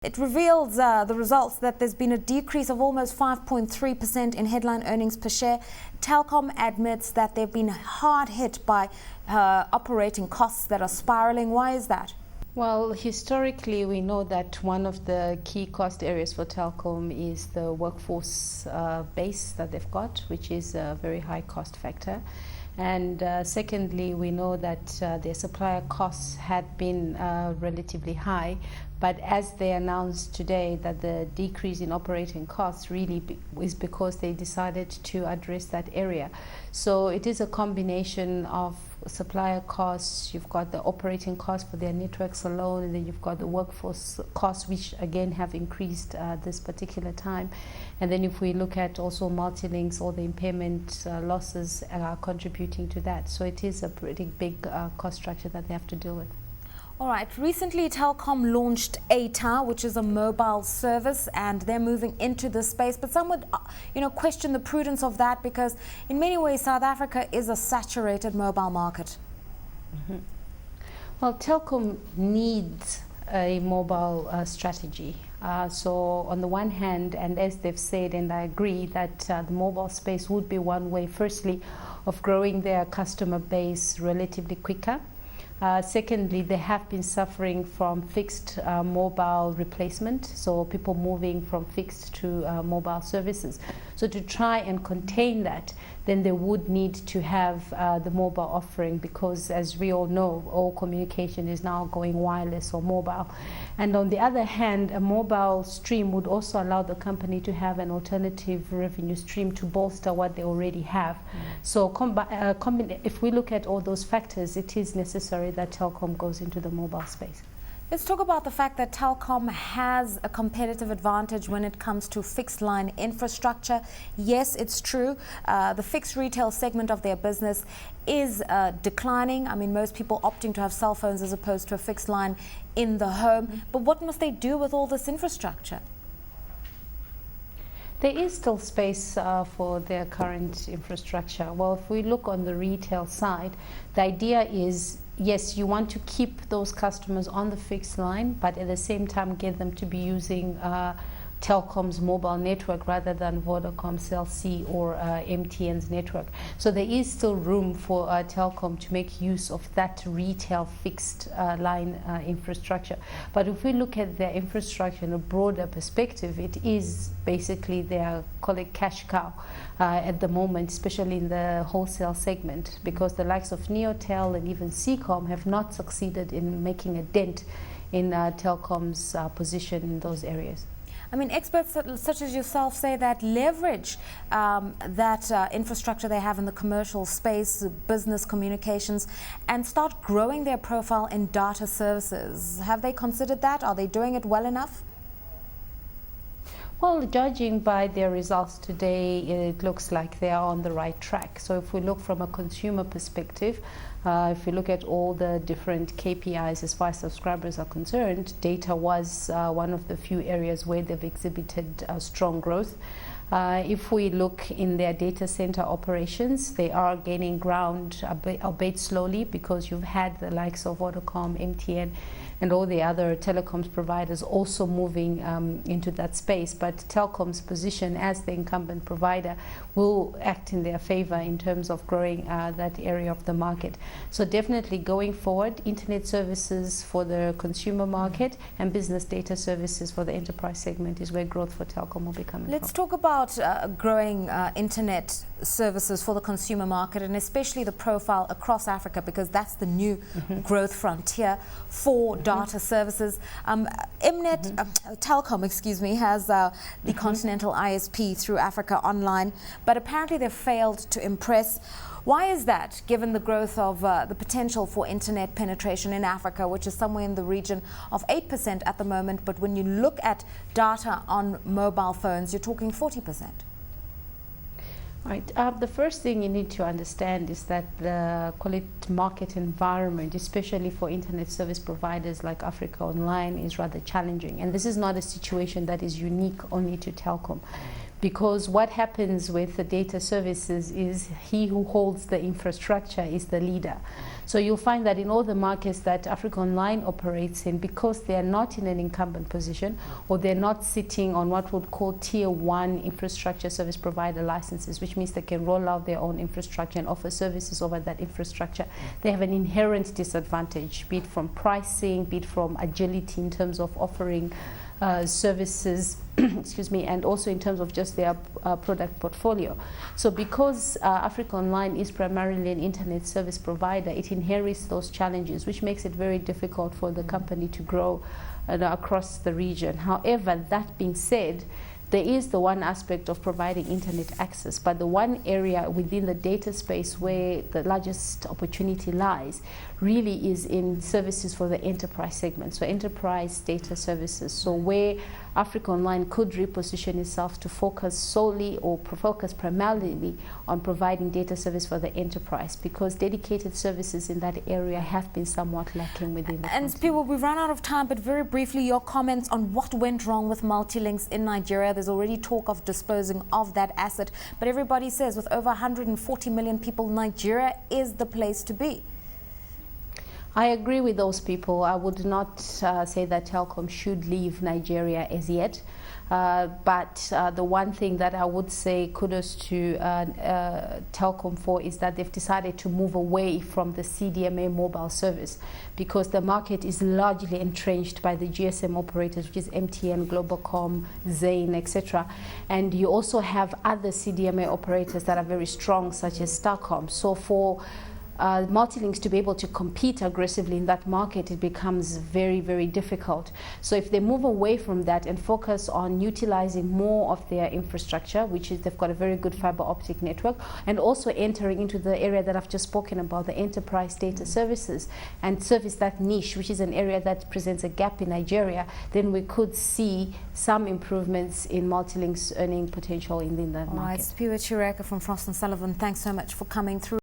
It reveals the results that there's been a decrease of almost 5.3% in headline earnings per share. Telkom admits that they've been hard hit by operating costs that are spiraling. Why is that? Well, historically, we know that one of the key cost areas for Telkom is the workforce base that they've got, which is a very high cost factor. And secondly, we know that their supplier costs had been relatively high, but as they announced today that the decrease in operating costs really is because they decided to address that area. So it is a combination of supplier costs, you've got the operating costs for their networks alone, and then you've got the workforce costs, which again have increased this particular time. And then if we look at also Multilinks, all the impairment losses are contributing to that. So it is a pretty big cost structure that they have to deal with. All right, recently Telkom launched ATA, which is a mobile service, and they're moving into this space. But some would, question the prudence of that because in many ways South Africa is a saturated mobile market. Mm-hmm. Well, Telkom needs a mobile strategy. So on the one hand, and as they've said, and I agree, that the mobile space would be one way, firstly, of growing their customer base relatively quicker. Secondly, they have been suffering from fixed mobile replacement, so people moving from fixed to mobile services. So to try and contain that, then they would need to have the mobile offering because, as we all know, all communication is now going wireless or mobile. And on the other hand, a mobile stream would also allow the company to have an alternative revenue stream to bolster what they already have. So if we look at all those factors, it is necessary that Telkom goes into the mobile space. Let's talk about the fact that Telkom has a competitive advantage when it comes to fixed line infrastructure. Yes, it's true. The fixed retail segment of their business is declining. I mean, most people opting to have cell phones as opposed to a fixed line in the home. But what must they do with all this infrastructure? There is still space for their current infrastructure. Well, if we look on the retail side, the idea is, yes, you want to keep those customers on the fixed line, but at the same time get them to be using Telkom's mobile network rather than Vodacom, Cell C or MTN's network. So there is still room for Telkom to make use of that retail fixed line infrastructure. But if we look at their infrastructure in a broader perspective, it is basically their, call it cash cow at the moment, especially in the wholesale segment, because the likes of Neotel and even Seacom have not succeeded in making a dent in Telkom's position in those areas. I mean, experts such as yourself say that leverage that infrastructure they have in the commercial space, business communications, and start growing their profile in data services. Have they considered that? Are they doing it well enough? Well, judging by their results today, it looks like they are on the right track. So if we look from a consumer perspective, if we look at all the different KPIs as far as subscribers are concerned, data was one of the few areas where they've exhibited strong growth. If we look in their data center operations, they are gaining ground a bit slowly because you've had the likes of Vodacom, MTN, and all the other telecoms providers also moving into that space. But Telkom's position as the incumbent provider will act in their favor in terms of growing that area of the market. So definitely going forward, internet services for the consumer market and business data services for the enterprise segment is where growth for Telkom will be coming from. Let's talk about growing internet services for the consumer market and especially the profile across Africa because that's the new growth frontier for data services. Telkom, has the Continental ISP through Africa Online, but apparently they've failed to impress. Why is that, given the growth of the potential for internet penetration in Africa, which is somewhere in the region of 8% at the moment, but when you look at data on mobile phones, you're talking 40%? Right. The first thing you need to understand is that the market environment, especially for internet service providers like Africa Online, is rather challenging. And this is not a situation that is unique only to Telkom. because what happens with the data services is he who holds the infrastructure is the leader. So you'll find that in all the markets that Africa Online operates in, because they are not in an incumbent position, or they're not sitting on what we'd call tier 1 infrastructure service provider licenses, which means they can roll out their own infrastructure and offer services over that infrastructure, they have an inherent disadvantage, be it from pricing, be it from agility in terms of offering services, excuse me, and also in terms of just their product portfolio. So because Africa Online is primarily an internet service provider, it inherits those challenges, which makes it very difficult for the company to grow across the region. However, that being said, there is the one aspect of providing internet access, but the one area within the data space where the largest opportunity lies really is in services for the enterprise segment, so enterprise data services. So where Africa Online could reposition itself to focus solely or focus primarily on providing data service for the enterprise, because dedicated services in that area have been somewhat lacking within the And Spiwe, we've run out of time, but very briefly, your comments on what went wrong with Multilinks in Nigeria. There's already talk of disposing of that asset, but everybody says with over 140 million people, Nigeria is the place to be. I agree with those people. I would not say that Telkom should leave Nigeria as yet. But the one thing that I would say kudos to Telkom for is that they've decided to move away from the CDMA mobile service, because the market is largely entrenched by the GSM operators, which is MTN, Globalcom, Zain, etc. And you also have other CDMA operators that are very strong, such as Starcom. So for Multilinks to be able to compete aggressively in that market, it becomes very, very difficult. So if they move away from that and focus on utilizing more of their infrastructure, which is they've got a very good fiber optic network, and also entering into the area that I've just spoken about, the enterprise data services, and service that niche, which is an area that presents a gap in Nigeria, then we could see some improvements in Multilinks' earning potential in the market. All right, Spiwe Chireka from Frost Sullivan, thanks so much for coming through.